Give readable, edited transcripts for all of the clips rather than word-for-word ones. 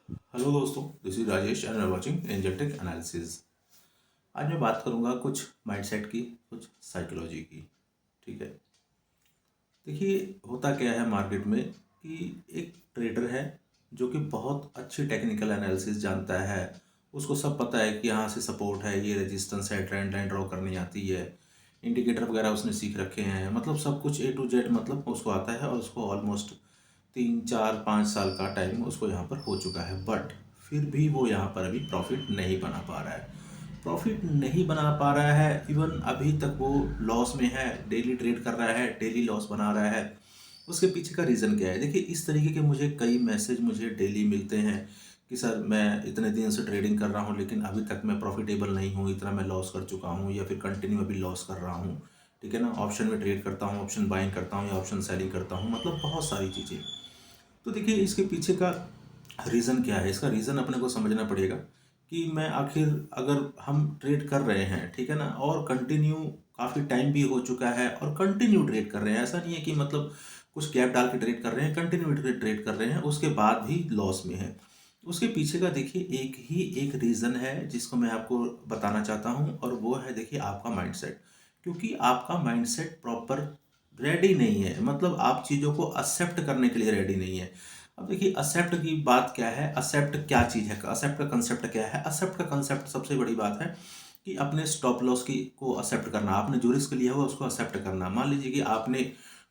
Hello दोस्तों, this is Rajesh and I watching angel take analysis. आज मैं बात करूंगा कुछ माइंडसेट की, कुछ साइकोलॉजी की। ठीक है। देखिए, होता क्या है मार्केट में कि एक ट्रेडर है जो कि बहुत अच्छी टेक्निकल एनालिसिस जानता है। उसको सब पता है कि यहाँ से सपोर्ट है, ये रेजिस्टेंस है, ट्रेंड लाइन ड्रॉ करनी आती है, इंडिकेटर वगैरह उसने सीख रखे हैं। मतलब सब कुछ ए टू जेड मतलब उसको आता है और उसको ऑलमोस्ट 3 4 5 साल का टाइम उसको यहाँ पर हो चुका है। बट फिर भी वो यहाँ पर अभी प्रॉफिट नहीं बना पा रहा है। प्रॉफिट नहीं बना पा रहा है, इवन अभी तक वो लॉस में है। डेली ट्रेड कर रहा है, डेली लॉस बना रहा है। उसके पीछे का रीज़न क्या है? देखिए, इस तरीके के मुझे कई मैसेज मुझे डेली मिलते हैं कि सर मैं इतने दिन से ट्रेडिंग कर रहा हूँ लेकिन अभी तक मैं प्रॉफिटेबल नहीं हूँ, इतना मैं लॉस कर चुका हूँ या फिर कंटिन्यू अभी लॉस कर रहा हूँ। ठीक है ना। ऑप्शन में ट्रेड करता हूँ, ऑप्शन बाइंग करता हूँ या ऑप्शन सेलिंग करता हूँ, मतलब बहुत सारी चीज़ें। तो देखिए, इसके पीछे का रीज़न क्या है? इसका रीज़न अपने को समझना पड़ेगा कि मैं आखिर, अगर हम ट्रेड कर रहे हैं, ठीक है ना, और कंटिन्यू काफ़ी टाइम भी हो चुका है और कंटिन्यू ट्रेड कर रहे हैं, ऐसा नहीं है कि मतलब कुछ गैप डाल के ट्रेड कर रहे हैं, कंटिन्यू ट्रेड कर रहे हैं, उसके बाद भी लॉस में है। उसके पीछे का देखिए एक ही एक रीज़न है जिसको मैं आपको बताना चाहता हूँ, और वो है देखिए आपका माइंडसेट। क्योंकि आपका माइंडसेट प्रॉपर रेडी नहीं है, मतलब आप चीज़ों को एक्सेप्ट करने के लिए रेडी नहीं है। अब देखिए, एक्सेप्ट की बात क्या है, एक्सेप्ट क्या चीज़ है, एक्सेप्ट का कंसेप्ट क्या है? एक्सेप्ट का कंसेप्ट सबसे बड़ी बात है कि अपने स्टॉप लॉस की को एक्सेप्ट करना, आपने जो रिस्क लिया हुआ उसको एक्सेप्ट करना। मान लीजिए कि आपने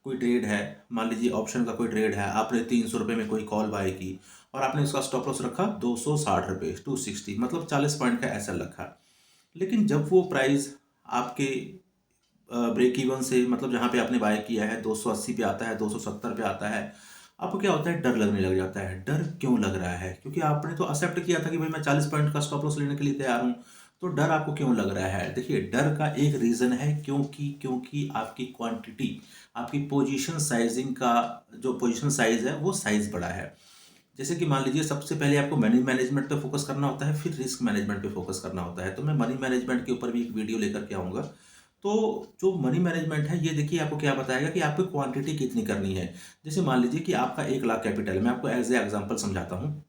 कोई ट्रेड है, मान लीजिए ऑप्शन का कोई ट्रेड है, आपने 300 रुपये में कोई कॉल बाय की और आपने उसका स्टॉप लॉस रखा 260 रुपये, 260, मतलब 40 पॉइंट का ऐसा रखा। लेकिन जब वो प्राइस आपके ब्रेक इवन से, मतलब जहाँ पे आपने बाय किया है, 280 पे आता है, 270 पे आता है, आपको क्या होता है? डर लगने लग जाता है। डर क्यों लग रहा है? क्योंकि आपने तो एक्सेप्ट किया था कि भाई मैं 40 पॉइंट का स्टॉप लॉस लेने के लिए तैयार हूँ। तो डर आपको क्यों लग रहा है? देखिए, डर का एक रीज़न है क्योंकि आपकी क्वांटिटी, आपकी पोजीशन साइजिंग का जो पोजीशन साइज है वो साइज बड़ा है। जैसे कि मान लीजिए, सबसे पहले आपको मनी मैनेजमेंट पे फोकस करना होता है, फिर रिस्क मैनेजमेंट पे फोकस करना होता है। तो मैं मनी मैनेजमेंट के ऊपर भी एक वीडियो लेकर के आऊँगा। तो जो मनी मैनेजमेंट है, ये देखिए आपको क्या बताएगा कि आपको क्वांटिटी कितनी करनी है। जैसे मान लीजिए कि आपका 1 लाख कैपिटल है, मैं आपको एज ए एग्जांपल समझाता हूँ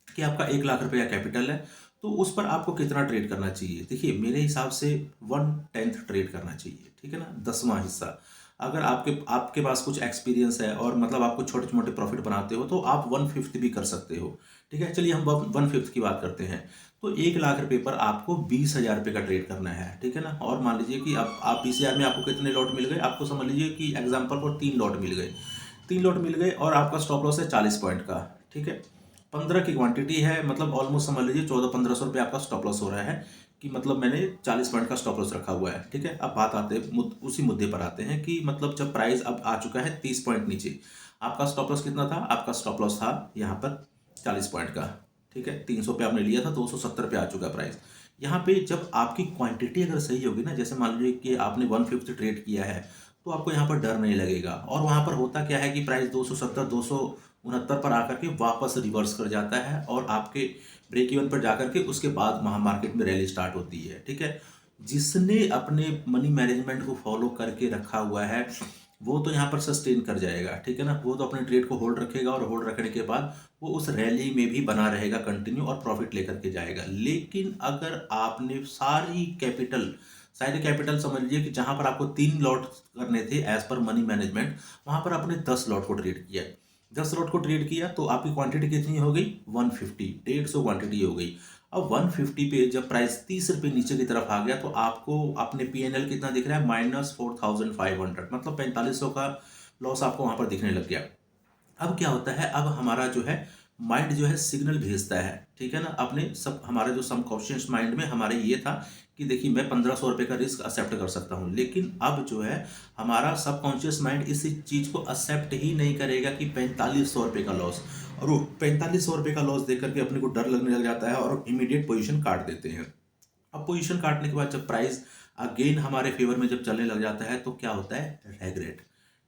कि आपका 1 लाख रुपये का कैपिटल है। तो उस पर आपको कितना ट्रेड करना चाहिए? देखिए, मेरे हिसाब से 1/10 ट्रेड करना चाहिए, ठीक है ना, 10वां हिस्सा। अगर आपके आपके पास कुछ एक्सपीरियंस है और मतलब आपको छोटे मोटे प्रॉफिट बनाते हो तो आप 1/5 भी कर सकते हो। ठीक है, चलिए हम 1/5 की बात करते हैं। तो 1 लाख रुपये पर आपको 20,000 रुपये का ट्रेड करना है, ठीक है ना। और मान लीजिए कि अब आप 20,000 में आपको कितने लॉट मिल गए? आपको समझ लीजिए कि एग्जाम्पल पर 3 लॉट मिल गए। 3 लॉट मिल गए और आपका स्टॉप लॉस है 40 पॉइंट का। ठीक है, 15 की क्वांटिटी है, मतलब ऑलमोस्ट समझ लीजिए 1400-1500 रुपये आपका स्टॉप लॉस हो रहा है कि मतलब मैंने 40 पॉइंट का स्टॉप लॉस रखा हुआ है। ठीक है, अब बात आते उसी मुद्दे पर आते हैं कि मतलब जब प्राइस अब आ चुका है 30 पॉइंट नीचे, आपका स्टॉप लॉस कितना था? आपका स्टॉप लॉस था यहाँ पर 40 पॉइंट का। ठीक है, 300 पे आपने लिया था, 270 पे आ चुका है प्राइस। यहाँ पे जब आपकी क्वांटिटी अगर सही होगी ना, जैसे मान लीजिए कि आपने 1/5 ट्रेड किया है, तो आपको यहाँ पर डर नहीं लगेगा। और वहाँ पर होता क्या है कि प्राइस 270 269 पर आकर के वापस रिवर्स कर जाता है और आपके ब्रेक इवन पर जाकर के उसके बाद वहाँ मार्केट में रैली स्टार्ट होती है। ठीक है, जिसने अपने मनी मैनेजमेंट को फॉलो करके रखा हुआ है वो तो यहाँ पर सस्टेन कर जाएगा, ठीक है ना। वो तो अपने ट्रेड को होल्ड रखेगा और होल्ड रखने के बाद वो उस रैली में भी बना रहेगा कंटिन्यू और प्रॉफिट लेकर के जाएगा। लेकिन अगर आपने सारे कैपिटल समझ लीजिए कि जहां पर आपको 3 लॉट करने थे एज पर मनी मैनेजमेंट, वहां पर आपने 10 लॉट को ट्रेड किया। 10 लॉट को ट्रेड किया तो आपकी क्वांटिटी कितनी हो गई? 150, 150 क्वांटिटी हो गई। अब 150 पे जब प्राइस 30 रुपये नीचे की तरफ आ गया तो आपको अपने पीएनएल कितना दिख रहा है? -4500, मतलब 4500 का लॉस आपको वहां पर दिखने लग गया। अब क्या होता है? अब हमारा जो है माइंड जो है सिग्नल भेजता है, ठीक है ना। अपने सब हमारा जो सबकॉन्शियस माइंड में हमारे ये था कि देखिए मैं 1500 रुपये का रिस्क एक्सेप्ट कर सकता हूँ। लेकिन अब जो है हमारा सबकॉन्शियस माइंड इस चीज़ को एक्सेप्ट ही नहीं करेगा कि 4500 रुपये का लॉस, और वो 4500 रुपये का लॉस देख करके अपने को डर लगने लग जाता है और इमीडिएट पोजिशन काट देते हैं। अब पोजीशन काटने के बाद जब प्राइस अगेन हमारे फेवर में जब चलने लग जाता है तो क्या होता है? रेग्रेट।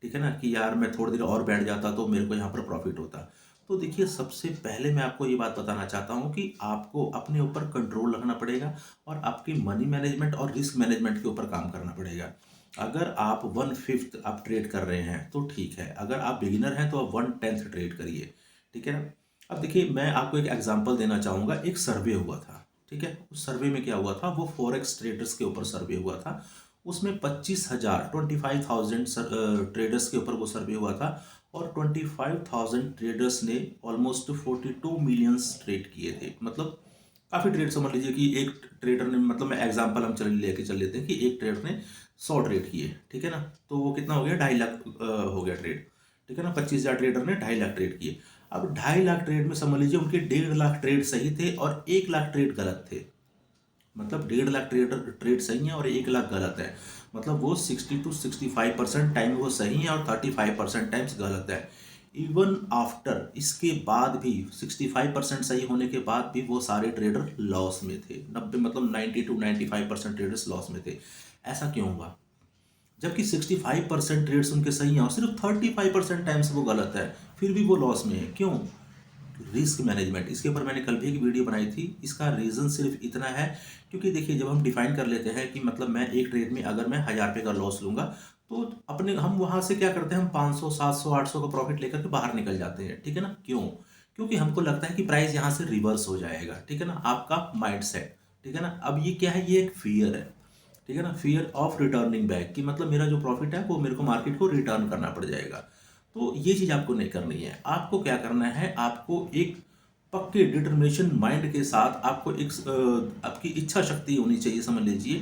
ठीक है ना, कि यार मैं थोड़ी देर और बैठ जाता तो मेरे को यहाँ पर प्रॉफिट होता। तो देखिए, सबसे पहले मैं आपको ये बात बताना चाहता हूँ कि आपको अपने ऊपर कंट्रोल रखना पड़ेगा और आपकी मनी मैनेजमेंट और रिस्क मैनेजमेंट के ऊपर काम करना पड़ेगा। अगर आप 1/5 आप ट्रेड कर रहे हैं तो ठीक है, अगर आप बिगिनर हैं तो आप 1/10 ट्रेड करिए। ठीक है ना। अब देखिए मैं आपको एक एग्जांपल देना चाहूँगा। एक सर्वे हुआ था, ठीक है। उस सर्वे में क्या हुआ था, वो फॉरेक्स ट्रेडर्स के ऊपर सर्वे हुआ था। उसमें 25,000 ट्रेडर्स के ऊपर वो सर्वे हुआ था और 25,000 ट्रेडर्स ने ऑलमोस्ट 42 मिलियंस ट्रेड किए थे। मतलब काफ़ी ट्रेड, समझ लीजिए कि एक ट्रेडर ने, मतलब मैं एग्जांपल हम चल लेते हैं कि एक ट्रेडर ने 100 ट्रेड किए, ठीक है ना। तो वो कितना हो गया, 2.5 लाख हो गया ट्रेड, ठीक है ना। 25,000 ट्रेडर ने 2.5 लाख ट्रेड किए। अब 2.5 लाख ट्रेड में समझ लीजिए उनके 1.5 लाख ट्रेड सही थे और 1 लाख ट्रेड गलत थे। मतलब 1.5 लाख ट्रेड सही है और 1 लाख गलत है। मतलब वो 60 to 65% टाइम वो सही है और 35% टाइम्स गलत है। इवन आफ्टर, इसके बाद भी 65% सही होने के बाद भी वो सारे ट्रेडर लॉस में थे। 90, मतलब 90 to 95% ट्रेडर्स लॉस में थे। ऐसा क्यों हुआ, जबकि 65% ट्रेड्स उनके सही हैं और सिर्फ 35% टाइम्स वो गलत है, फिर भी वो लॉस में है? क्यों? रिस्क मैनेजमेंट, इसके ऊपर मैंने कल भी एक वीडियो बनाई थी। इसका रीज़न सिर्फ इतना है, क्योंकि देखिए जब हम डिफाइन कर लेते हैं कि मतलब मैं एक ट्रेड में अगर मैं 1,000 रुपये का लॉस लूँगा, तो अपने हम वहाँ से क्या करते हैं, हम 500 700 800 का प्रॉफिट लेकर के बाहर निकल जाते हैं, ठीक है ना। क्यों? क्योंकि हमको लगता है कि प्राइस यहाँ से रिवर्स हो जाएगा, ठीक है ना। आपका माइंड सेट, ठीक है ना। अब ये क्या है, ये एक फियर है, ठीक है ना। फियर ऑफ रिटर्निंग बैक, कि मतलब मेरा जो प्रॉफिट है वो मेरे को मार्केट को रिटर्न करना पड़ जाएगा। तो ये चीज़ आपको नहीं करनी है। आपको क्या करना है, आपको एक पक्के डिटर्मिनेशन माइंड के साथ आपको एक आपकी इच्छा शक्ति होनी चाहिए। समझ लीजिए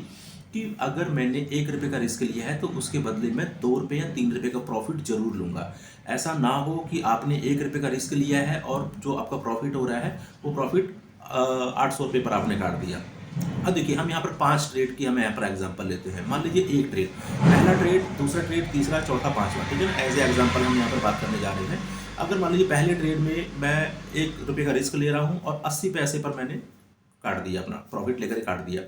कि अगर मैंने 1 रुपये का रिस्क लिया है तो उसके बदले में 2 रुपये या 3 रुपये का प्रॉफिट जरूर लूंगा। ऐसा ना हो कि आपने 1 रुपये का रिस्क लिया है और जो आपका प्रॉफिट हो रहा है वो प्रॉफिट 800 रुपये पर आपने काट दिया। अब देखिए हम यहाँ पर 5 ट्रेड की हम यहाँ पर एग्जांपल लेते हैं। मान लीजिए एक ट्रेड, पहला ट्रेड, दूसरा ट्रेड, तीसरा, चौथा, पांचवा, ठीक है ना। एज ए एग्जांपल हम यहाँ पर बात करने जा रहे हैं। अगर मान लीजिए पहले ट्रेड में मैं 1 रुपये का रिस्क ले रहा हूँ और 80 पैसे पर मैंने काट दिया, अपना प्रॉफिट लेकर काट दिया।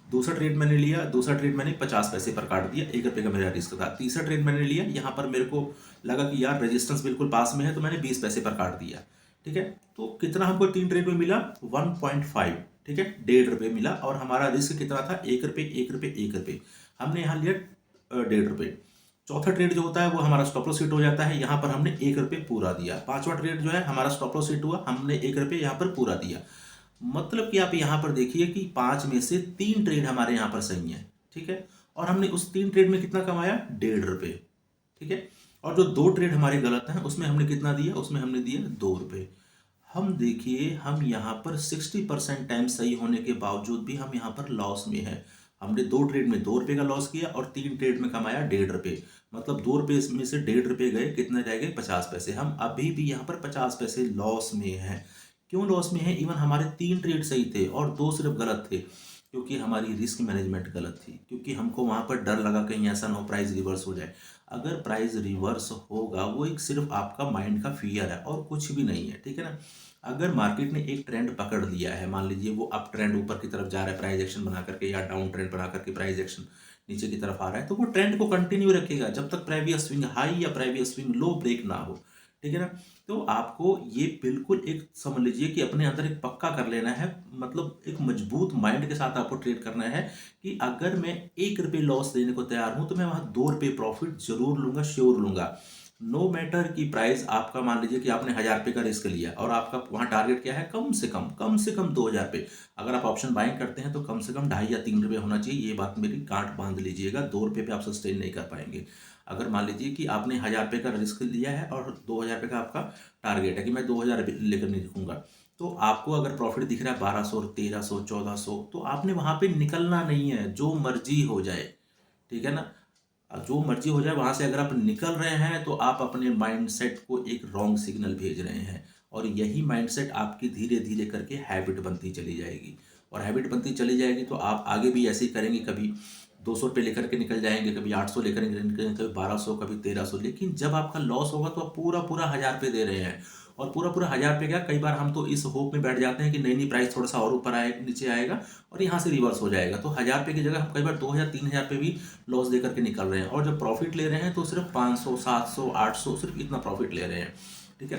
दूसरा ट्रेड मैंने लिया, दूसरा ट्रेड मैंने 50 पैसे पर काट दिया, 1 रुपये का मेरा रिस्क था। तीसरा ट्रेड मैंने लिया, यहाँ पर मेरे को लगा कि यार रेजिस्टेंस बिल्कुल पास में है, तो मैंने 20 पैसे पर काट दिया, ठीक है। तो कितना हमको 3 ट्रेड में मिला, 1.5, ठीक है, 1.5 रुपये मिला। और हमारा रिस्क कितना था, 1 रुपये, 1 रुपये, 1 रुपये। हमने यहाँ लिया 1.5 रुपये। चौथा ट्रेड जो होता है वो हमारा स्टॉप लॉस हिट हो जाता है, यहाँ पर हमने 1 रुपये पूरा दिया। पांचवा ट्रेड जो है हमारा स्टॉप लॉस हिट हुआ, हमने 1 रुपये यहाँ पर पूरा दिया। मतलब कि आप यहाँ पर देखिए कि 5 में से 3 ट्रेड हमारे यहाँ पर सही है, ठीक है। और हमने उस 3 ट्रेड में कितना कमाया, 1.5 रुपये, ठीक है। और जो 2 ट्रेड हमारे गलत हैं उसमें हमने कितना दिया, उसमें हमने दिया 2 रुपये। हम देखिए हम यहाँ पर 60% टाइम सही होने के बावजूद भी हम यहाँ पर लॉस में है। हमने 2 ट्रेड में 2 रुपये का लॉस किया और 3 ट्रेड में कमाया 1.5 रुपये। मतलब 2 रुपये में से 1.5 रुपये गए, कितने रह गए, 50 पैसे। हम अभी भी यहाँ पर 50 पैसे लॉस में हैं। क्यों लॉस में है? इवन हमारे 3 ट्रेड सही थे और 2 सिर्फ गलत थे, क्योंकि हमारी रिस्क मैनेजमेंट गलत थी। क्योंकि हमको वहाँ पर डर लगा कहीं ऐसा ना हो प्राइस रिवर्स हो जाए। अगर प्राइस रिवर्स होगा वो एक सिर्फ आपका माइंड का फियर है और कुछ भी नहीं है, ठीक है ना। अगर मार्केट ने एक ट्रेंड पकड़ लिया है, मान लीजिए वो अप ट्रेंड ऊपर की तरफ जा रहा है प्राइस एक्शन बना करके, या डाउन ट्रेंड बना करके प्राइस एक्शन नीचे की तरफ आ रहा है, तो वो ट्रेंड को कंटिन्यू रखेगा जब तक प्रीवियस स्विंग हाई या प्रीवियस स्विंग लो ब्रेक ना हो, ठीक है ना। तो आपको ये बिल्कुल एक समझ लीजिए कि अपने अंदर एक पक्का कर लेना है, मतलब एक मजबूत माइंड के साथ आपको ट्रेड करना है कि अगर मैं 1 रुपये लॉस देने को तैयार हूं तो मैं वहां 2 रुपये प्रॉफिट जरूर लूंगा, श्योर लूंगा। नो मैटर की प्राइस आपका, मान लीजिए कि आपने 1,000 रुपये का रिस्क लिया और आपका वहां टारगेट क्या है, कम से कम 2,000 रुपये। अगर आप ऑप्शन बाइंग करते हैं तो कम से कम 2.5 या 3 रुपये होना चाहिए। ये बात मेरी गांठ बांध लीजिएगा, 2 रुपये पे आप सस्टेन नहीं कर पाएंगे। अगर मान लीजिए कि आपने 1,000 रुपये का रिस्क लिया है और 2,000 रुपये का आपका टारगेट है कि मैं 2,000 लेकर नहीं दिखूंगा, तो आपको अगर प्रॉफिट दिख रहा है 1,200, 1,300, 1,400, तो आपने वहां पे निकलना नहीं है, जो मर्जी हो जाए, ठीक है ना। जो मर्जी हो जाए वहां से अगर आप निकल रहे हैं तो आप अपने माइंडसेट को एक रॉन्ग सिग्नल भेज रहे हैं। और यही माइंडसेट आपकी धीरे धीरे करके हैबिट बनती चली जाएगी। और हैबिट बनती चली जाएगी तो आप आगे भी ऐसे ही करेंगे। कभी 200 रुपये लेकर के निकल जाएंगे, कभी 800 लेकर निकलेंगे, कभी 1,200, कभी 1,300। लेकिन जब आपका लॉस होगा तो आप पूरा पूरा 1,000 रुपये दे रहे हैं। और पूरा पूरा 1,000 रुपये क्या, कई बार हम तो इस होप में बैठ जाते हैं कि नई प्राइस थोड़ा सा और ऊपर आए, नीचे आएगा और यहाँ से रिवर्स हो जाएगा। तो 1,000 रुपये की जगह हम कई बार 2,000, 3,000 रुपये भी लॉस दे करके निकल रहे हैं। और जब प्रॉफिट ले रहे हैं तो सिर्फ 500, 700, 800, सिर्फ इतना प्रॉफिट ले रहे हैं, ठीक है।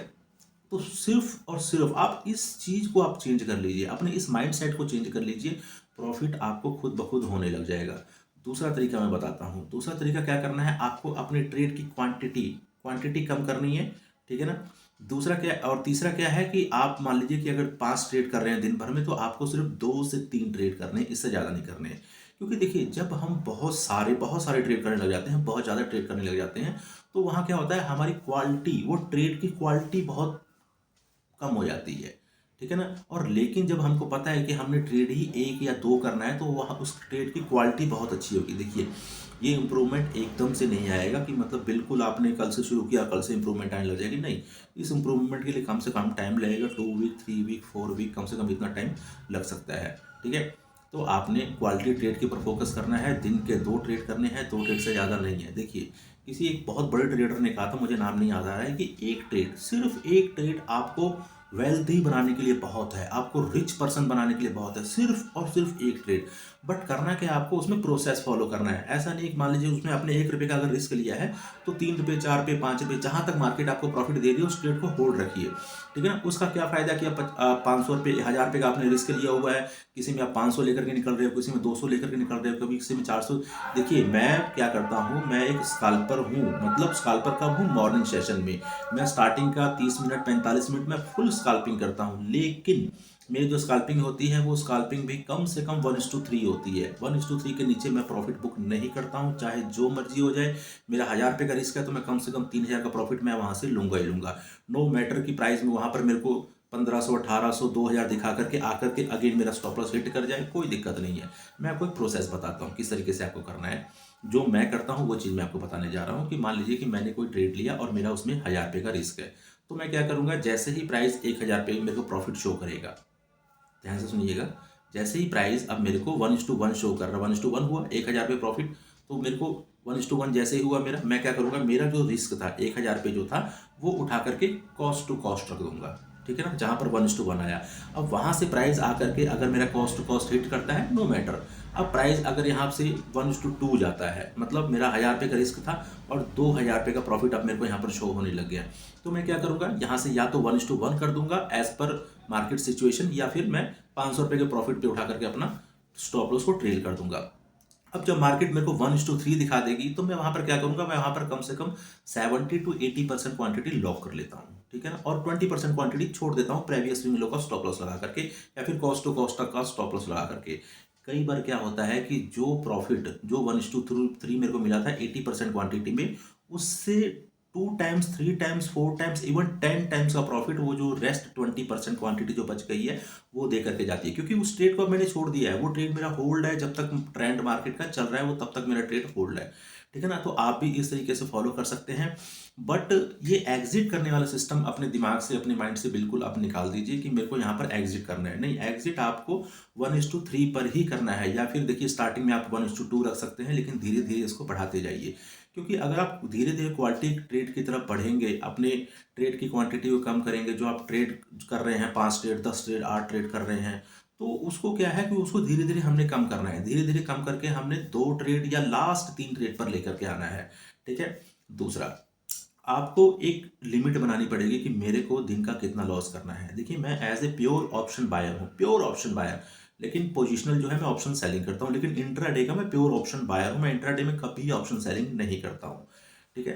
तो सिर्फ और सिर्फ आप इस चीज को आप चेंज कर लीजिए, अपने इस माइंड सेट को चेंज कर लीजिए, प्रॉफिट आपको खुद ब खुद होने लग जाएगा। दूसरा तरीका मैं बताता हूँ। दूसरा तरीका क्या करना है, आपको अपने ट्रेड की क्वांटिटी क्वांटिटी कम करनी है, ठीक है ना। दूसरा क्या और तीसरा क्या है कि आप मान लीजिए कि अगर 5 ट्रेड कर रहे हैं दिन भर में, तो आपको सिर्फ 2 से 3 ट्रेड करने हैं, इससे ज़्यादा नहीं करने हैं। क्योंकि देखिए, जब हम बहुत सारे ट्रेड करने लग जाते हैं, बहुत ज़्यादा ट्रेड करने लग जाते हैं, तो वहाँ क्या होता है, हमारी क्वालिटी, वो ट्रेड की क्वालिटी बहुत कम हो जाती है, ठीक है ना। और लेकिन जब हमको पता है कि हमने ट्रेड ही 1 या 2 करना है, तो वहाँ उस ट्रेड की क्वालिटी बहुत अच्छी होगी। देखिए, ये इम्प्रूवमेंट एकदम से नहीं आएगा कि मतलब बिल्कुल आपने कल से शुरू किया, कल से इम्प्रूवमेंट आने लग जाएगी, नहीं। इस इम्प्रूवमेंट के लिए कम से कम टाइम लगेगा, 2 वीक, 3 वीक, 4 वीक, कम से कम इतना टाइम लग सकता है, ठीक है। तो आपने क्वालिटी ट्रेड के ऊपर फोकस करना है, दिन के 2 ट्रेड करने हैं, 2 ट्रेड से ज़्यादा नहीं है। देखिए, किसी एक बहुत बड़े ट्रेडर ने कहा था, मुझे नाम नहीं याद आ रहा है, कि एक ट्रेड, सिर्फ एक ट्रेड आपको वेल्दी बनाने के लिए बहुत है, आपको रिच पर्सन बनाने के लिए बहुत है, सिर्फ और सिर्फ एक ट्रेड। बट करना क्या है, आपको उसमें प्रोसेस फॉलो करना है। ऐसा नहीं कि मान लीजिए उसमें आपने 1 रुपये का अगर रिस्क लिया है, तो 3 रुपये, 4 रुपये, 5 रुपये, जहाँ तक मार्केट आपको प्रॉफिट दे रही है, उस ट्रेड को होल्ड रखिए, ठीक है ना। उसका क्या फायदा कि आप 500 रुपये, 1000 रुपये का आपने रिस्क लिया हुआ है, किसी में आप 500 लेकर के निकल रहे हो, किसी में 200 लेकर के निकल रहे हो, कभी किसी में 400। देखिए, मैं क्या करता हूँ, मैं एक स्काल्पर हूँ, मतलब स्काल्पर कब हूँ, मॉर्निंग सेशन में। मैं स्टार्टिंग का 30 मिनट, 45 मिनट में फुल स्काल्पिंग करता हूँ, लेकिन मेरी जो स्काल्पिंग होती है, वो स्काल्पिंग भी कम से कम 1:3 होती है। 1:3 के नीचे मैं प्रॉफिट बुक नहीं करता हूँ, चाहे जो मर्जी हो जाए। मेरा 1000 रुपये का रिस्क है, तो मैं कम से कम 3000 का प्रॉफिट मैं वहाँ से लूँगा ही लूँगा। नो मैटर की प्राइस में वहाँ पर मेरे को 1500, 1800, 2000 दिखा करके आकर के अगेन मेरा स्टॉप लॉस हिट कर जाए, कोई दिक्कत नहीं है। मैं आपको एक प्रोसेस बताता हूँ किस तरीके से आपको करना है। जो मैं करता हूँ वो चीज़ मैं आपको बताने जा रहा हूँ, कि मान लीजिए कि मैंने कोई ट्रेड लिया और मेरा उसमें 1000 रुपये का रिस्क है, तो मैं क्या करूँगा, जैसे ही प्राइस 1000 रुपये मेरे को प्रॉफिट शो करेगा, ध्यान से सुनिएगा, जैसे ही प्राइस अब मेरे को 1:1 शो कर रहा है, 1:1 हुआ, 1000 रुपये प्रॉफिट, तो मेरे को 1:1 जैसे ही हुआ मेरा, मैं क्या करूँगा, मेरा जो रिस्क था 1000 रुपये जो था, वो उठा करके कॉस्ट टू कॉस्ट रख दूंगा, ठीक है ना, जहाँ पर 1:1 आया। अब वहाँ से प्राइस आकर के अगर मेरा कॉस्ट टू कॉस्ट हिट करता है, नो मैटर। अब प्राइस अगर यहाँ से 1:2 जाता है, मतलब मेरा 1000 रुपये का रिस्क था और 2000 रुपये का प्रॉफिट अब मेरे को यहाँ पर शो होने लग गया, तो मैं क्या करूँगा, यहाँ से या तो 1:1 कर दूंगा एज पर मार्केट सिचुएशन, या फिर मैं 500 रुपये के प्रॉफिट पे उठा करके अपना स्टॉप लॉस को ट्रेल कर दूंगा। अब जब मार्केट मेरे को 1:3 दिखा देगी, तो मैं वहां पर क्या करूंगा, मैं वहां पर कम से कम 70 to 80% क्वांटिटी लॉक कर लेता हूँ, ठीक है ना, और 20% क्वांटिटी छोड़ देता हूँ प्रीवियस स्विंग लो का स्टॉप लॉस लगा करके, या फिर कॉस्ट टू कॉस्ट का स्टॉप लॉस लगा करके। कई बार क्या होता है कि जो प्रॉफिट जो 1:3 मेरे को मिला था 80% क्वांटिटी में, उससे 2 times, 3 times, 4 times, even 10 times का प्रॉफिट, वो जो रेस्ट 20% क्वांटिटी जो बच गई है, वो दे करके जाती है। क्योंकि उस ट्रेड को अब मैंने छोड़ दिया है, वो ट्रेड मेरा होल्ड है, जब तक ट्रेंड मार्केट का चल रहा है, वो तब तक मेरा ट्रेड होल्ड है, ठीक है ना। तो आप भी इस तरीके से फॉलो कर सकते हैं। बट ये एग्जिट करने वाला सिस्टम अपने दिमाग से, अपने माइंड से बिल्कुल आप निकाल दीजिए कि मेरे को यहाँ पर एग्जिट करना है। नहीं, एग्जिट आपको 1:3 पर ही करना है, या फिर देखिए स्टार्टिंग में आप 1:2 रख सकते हैं, लेकिन धीरे धीरे इसको बढ़ाते जाइए। क्योंकि अगर आप धीरे धीरे क्वालिटी ट्रेड की तरफ बढ़ेंगे, अपने ट्रेड की क्वांटिटी को कम करेंगे, जो आप ट्रेड कर रहे हैं, 5 ट्रेड, 10 ट्रेड, 8 ट्रेड कर रहे हैं, तो उसको क्या है कि उसको धीरे धीरे हमने कम करना है, धीरे धीरे कम करके हमने 2 ट्रेड या लास्ट 3 ट्रेड पर लेकर के आना है, ठीक है। दूसरा, आपको एक लिमिट बनानी पड़ेगी कि मेरे को दिन का कितना लॉस करना है। देखिए, मैं as a pure option buyer हूँ, प्योर ऑप्शन बायर, लेकिन पोजिशनल जो है मैं ऑप्शन सेलिंग करता हूँ, लेकिन इंट्राडे का मैं प्योर ऑप्शन बायर हूँ, मैं इंट्राडे में कभी ऑप्शन सेलिंग नहीं करता हूँ, ठीक है।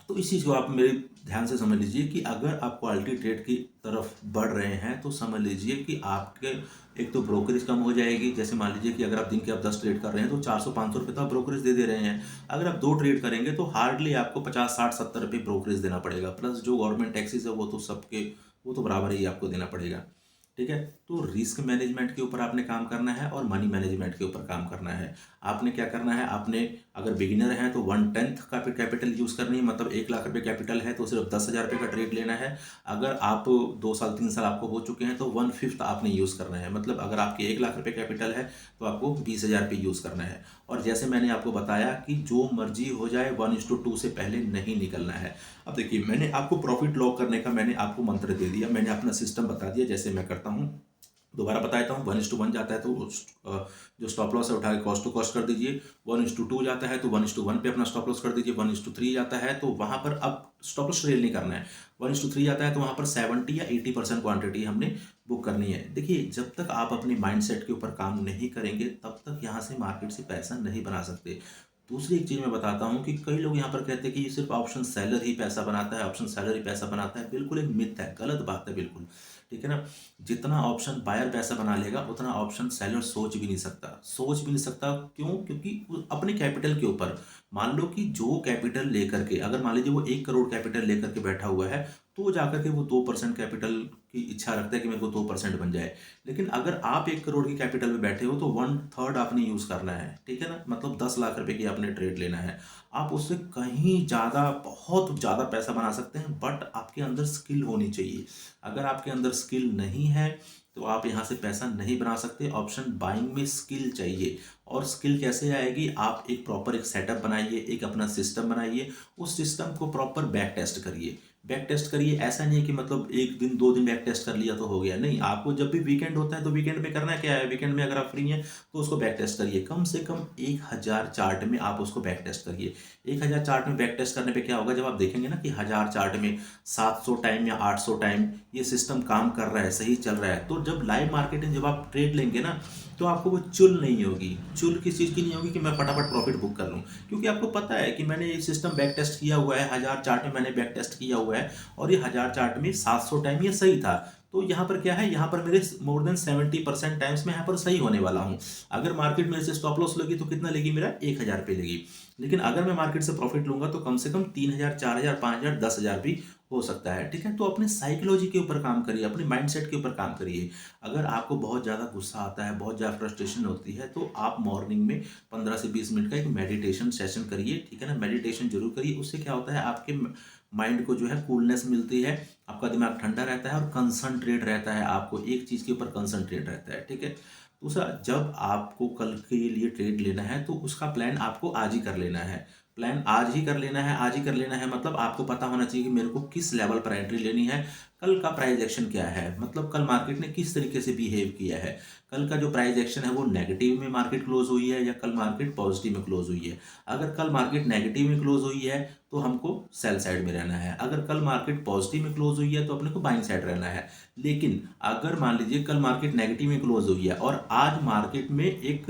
तो इस चीज़ को आप मेरे ध्यान से समझ लीजिए कि अगर आप क्वालिटी ट्रेड की तरफ बढ़ रहे हैं, तो समझ लीजिए कि आपके एक तो ब्रोकरेज कम हो जाएगी। जैसे मान लीजिए कि अगर आप दिन के आप 10 ट्रेड कर रहे हैं, तो 400-500 रुपये तो आप ब्रोकरेज दे रहे हैं। अगर आप 2 ट्रेड करेंगे, तो हार्डली आपको 50-60-70 रुपये ब्रोकरेज देना पड़ेगा, प्लस जो गवर्नमेंट टैक्सेस है, वो तो बराबर ही आपको देना पड़ेगा, ठीक है। तो रिस्क मैनेजमेंट के ऊपर आपने काम करना है और मनी मैनेजमेंट के ऊपर काम करना है। आपने क्या करना है, आपने अगर बिगिनर हैं तो 1/10 का कैपिटल यूज़ करनी है, मतलब 1 लाख रुपये कैपिटल है तो सिर्फ 10,000 रुपये का ट्रेड लेना है। अगर आप 2 साल 3 साल आपको हो चुके हैं, तो 1/5 आपने यूज़ करना है, मतलब अगर आपके 1 लाख रुपये कैपिटल है, तो आपको 20,000 रुपये यूज़ करना है। और जैसे मैंने आपको बताया कि जो मर्जी हो जाए, 1:2 से पहले नहीं निकलना है। अब देखिए, मैंने आपको प्रॉफिट लॉक करने का मैंने आपको मंत्र दे दिया, मैंने अपना सिस्टम बता दिया जैसे मैं करता हूँ। दोबारा बताता हूँ, 1:1 जाता है तो जो स्टॉप लॉस है उठा के कॉस्ट टू कॉस्ट कर दीजिए। 1:2 जाता है तो 1:1 पे अपना स्टॉप लॉस कर दीजिए। 1:3 जाता है तो वहाँ पर अब स्टॉप लॉस ट्रेल नहीं करना है। 1:3 जाता है तो वहाँ पर 70 या 80% क्वांटिटी हमने बुक करनी है। देखिए, जब तक आप अपने माइंडसेट के ऊपर काम नहीं करेंगे, तब तक यहाँ से मार्केट से पैसा नहीं बना सकते। दूसरी एक चीज़ मैं बताता हूँ कि कई लोग यहाँ पर कहते हैं कि सिर्फ ऑप्शन सेलर ही पैसा बनाता है, ऑप्शन सेलर ही पैसा बनाता है। बिल्कुल एक मिथ है, गलत बात है बिल्कुल, ठीक है ना। जितना ऑप्शन बायर पैसा बना लेगा उतना ऑप्शन सेलर सोच भी नहीं सकता, सोच भी नहीं सकता। क्यों? क्योंकि वो अपने कैपिटल के ऊपर, मान लो कि जो कैपिटल लेकर के, अगर मान लीजिए वो 1 करोड़ कैपिटल लेकर के बैठा हुआ है, तो जाकर के वो 2% कैपिटल की इच्छा रखता है कि मेरे को 2% बन जाए। लेकिन अगर आप 1 करोड़ की कैपिटल में बैठे हो तो 1/3 आपने यूज़ करना है, ठीक है ना। मतलब 10 लाख रुपए की आपने ट्रेड लेना है। आप उससे कहीं ज़्यादा, बहुत ज़्यादा पैसा बना सकते हैं, बट आपके अंदर स्किल होनी चाहिए। अगर आपके अंदर स्किल नहीं है तो आप यहाँ से पैसा नहीं बना सकते। ऑप्शन बाइंग में स्किल चाहिए। और स्किल कैसे आएगी? आप एक प्रॉपर एक सेटअप बनाइए, एक अपना सिस्टम बनाइए, उस सिस्टम को प्रॉपर बैक टेस्ट करिए। बैक टेस्ट करिए, ऐसा नहीं है कि मतलब 1 दिन 2 दिन बैक टेस्ट कर लिया तो हो गया, नहीं। आपको जब भी वीकेंड होता है तो वीकेंड में करना क्या है, वीकेंड में अगर आप फ्री हैं तो उसको बैक टेस्ट करिए। कम से कम 1000 चार्ट में आप उसको बैक टेस्ट करिए। 1000 चार्ट में बैक टेस्ट करने पे क्या होगा, जब आप देखेंगे ना कि 1000 चार्ट में 700 टाइम या 800 टाइम ये सिस्टम काम कर रहा है, सही चल रहा है, तो जब लाइव मार्केट में जब आप ट्रेड लेंगे ना, तो आपको वो चुल नहीं होगी। चुल किस चीज़ की नहीं होगी कि मैं फटाफट प्रॉफिट बुक कर लूँ, क्योंकि आपको पता है कि मैंने ये सिस्टम बैक टेस्ट किया हुआ है, 1000 चार्ट में मैंने बैक टेस्ट किया हुआ है, और ये 1000 चार्ट में 700 टाइम ये सही था। तो यहाँ पर क्या है, यहाँ पर मेरे मोर देन 70% टाइम्स में यहाँ पर सही होने वाला हूँ। अगर मार्केट मेरे से स्टॉप लॉस लेगी तो कितना लेगी, मेरा 1000 पे लेगी। लेकिन अगर मैं मार्केट से प्रॉफिट लूंगा तो कम से कम 3000, 4000, 5000, 10,000 भी हो सकता है, ठीक है। तो अपने साइकोलॉजी के ऊपर काम करिए, अपने माइंडसेट के ऊपर काम करिए। अगर आपको बहुत ज़्यादा गुस्सा आता है, बहुत ज़्यादा फ्रस्ट्रेशन होती है, तो आप मॉर्निंग में 15 से 20 मिनट का एक मेडिटेशन सेशन करिए, ठीक है ना। मेडिटेशन जरूर करिए। उससे क्या होता है, आपके माइंड को जो है कूलनेस मिलती है, आपका दिमाग ठंडा रहता है और कंसंट्रेट रहता है, आपको एक चीज़ के ऊपर कंसंट्रेट रहता है, ठीक है। दूसरा, जब आपको कल के लिए ट्रेड लेना है तो उसका प्लान आपको आज ही कर लेना है। प्लान आज ही कर लेना है, आज ही कर लेना है, मतलब आपको पता होना चाहिए कि मेरे को किस लेवल पर एंट्री लेनी है, कल का प्राइस एक्शन क्या है, मतलब कल मार्केट ने किस तरीके से बिहेव किया है, कल का जो प्राइस एक्शन है वो नेगेटिव में मार्केट क्लोज हुई है या कल मार्केट पॉजिटिव में क्लोज हुई है। अगर कल मार्केट नेगेटिव में क्लोज हुई है तो हमको सेल साइड में रहना है, अगर कल मार्केट पॉजिटिव में क्लोज हुई है तो अपने को बाइंग साइड रहना है। लेकिन अगर मान लीजिए कल मार्केट नेगेटिव में क्लोज हुई है और आज मार्केट में एक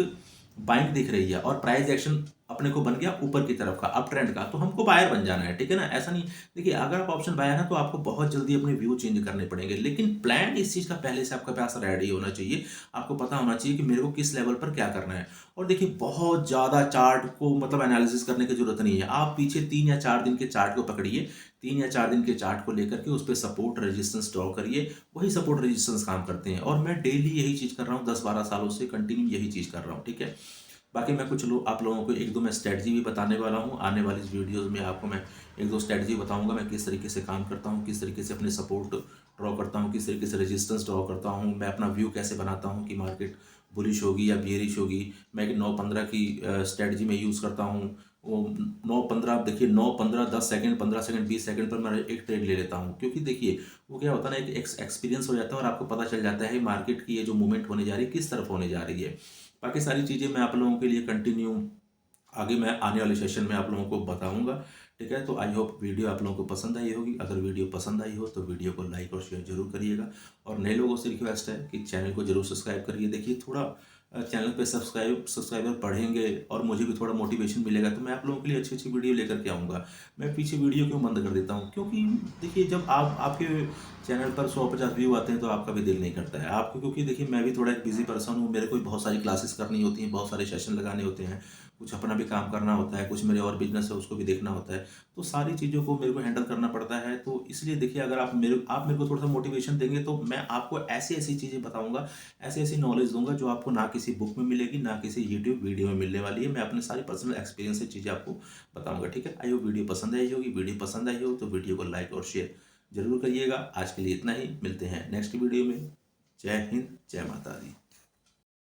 बाइंग दिख रही है और प्राइस एक्शन अपने को बन गया ऊपर की तरफ का, अप ट्रेंड का, तो हमको बायर बन जाना है, ठीक है ना। ऐसा नहीं, देखिए अगर आप ऑप्शन बायर हैं तो आपको बहुत जल्दी अपने व्यू चेंज करने पड़ेंगे, लेकिन प्लान इस चीज़ का पहले से आपके पास रेडी होना चाहिए। आपको पता होना चाहिए कि मेरे को किस लेवल पर क्या करना है। और देखिए बहुत ज़्यादा चार्ट को मतलब एनालिसिस करने की जरूरत नहीं है। आप पीछे 3 या 4 दिन के चार्ट को पकड़िए, 3 या 4 दिन के चार्ट को लेकर के उस पर सपोर्ट रेजिस्टेंस ड्रॉ करिए, वही सपोर्ट रेजिस्टेंस काम करते हैं। और मैं डेली यही चीज़ कर रहा हूँ, 10-12 सालों से कंटिन्यू यही चीज़ कर रहा हूँ, ठीक है। बाकी मैं कुछ लोग आप लोगों को 1-2 मैं स्ट्रेटजी भी बताने वाला हूँ। आने वाली इस वीडियोज़ में आपको मैं 1-2 स्ट्रेटजी बताऊँगा, मैं किस तरीके से काम करता हूँ, किस तरीके से अपने सपोर्ट ड्रॉ करता हूँ, किस तरीके से रेजिस्टेंस ड्रॉ करता हूँ, मैं अपना व्यू कैसे बनाता हूँ कि मार्केट बुलिश होगी या बियरिश होगी। मैं एक 9-15 की स्ट्रेटजी में यूज़ करता हूँ। वो 9-15, आप देखिए 9-15, 10 सेकंड, 15 सेकंड, 20 सेकंड पर मैं एक ट्रेड ले लेता हूँ, क्योंकि देखिए वो क्या होता है ना, एक एक्सपीरियंस हो जाता है और आपको पता चल जाता है मार्केट की ये जो मूवमेंट होने जा रही है किस तरफ होने जा रही है। बाकी सारी चीज़ें मैं आप लोगों के लिए कंटिन्यू आगे मैं आने वाले सेशन में आप लोगों को बताऊंगा, ठीक है। तो आई होप वीडियो आप लोगों को पसंद आई होगी। अगर वीडियो पसंद आई हो तो वीडियो को लाइक और शेयर जरूर करिएगा। और नए लोगों से रिक्वेस्ट है कि चैनल को जरूर सब्सक्राइब करिए। देखिए थोड़ा चैनल पे सब्सक्राइबर बढ़ेंगे और मुझे भी थोड़ा मोटिवेशन मिलेगा, तो मैं आप लोगों के लिए अच्छी अच्छी वीडियो लेकर के आऊँगा। मैं पीछे वीडियो क्यों बंद कर देता हूँ, क्योंकि देखिए जब आपके चैनल पर 100-50 व्यू आते हैं तो आपका भी दिल नहीं करता है आपको, क्योंकि देखिए मैं भी थोड़ा एक बिजी पर्सन हूँ, मेरे को भी बहुत सारी क्लासेस करनी होती हैं, बहुत सारे सेशन लगाने होते हैं, कुछ अपना भी काम करना होता है, कुछ मेरे और बिजनेस है उसको भी देखना होता है। तो सारी चीज़ों को मेरे को हैंडल करना पड़ता है। तो इसलिए देखिए अगर आप मेरे को थोड़ा सा मोटिवेशन देंगे तो मैं आपको ऐसी ऐसी चीज़ें बताऊंगा, ऐसी ऐसी नॉलेज दूंगा जो आपको ना किसी बुक में मिलेगी, ना किसी यूट्यूब वीडियो में मिलने वाली है। मैं अपने सारी पर्सनल एक्सपीरियंस से चीज़ें आपको बताऊंगा, ठीक है। आई होप वीडियो पसंद आई होगी। वीडियो पसंद आई हो तो वीडियो को लाइक और शेयर जरूर करिएगा। आज के लिए इतना ही, मिलते हैं नेक्स्ट वीडियो में। जय हिंद, जय माता दी।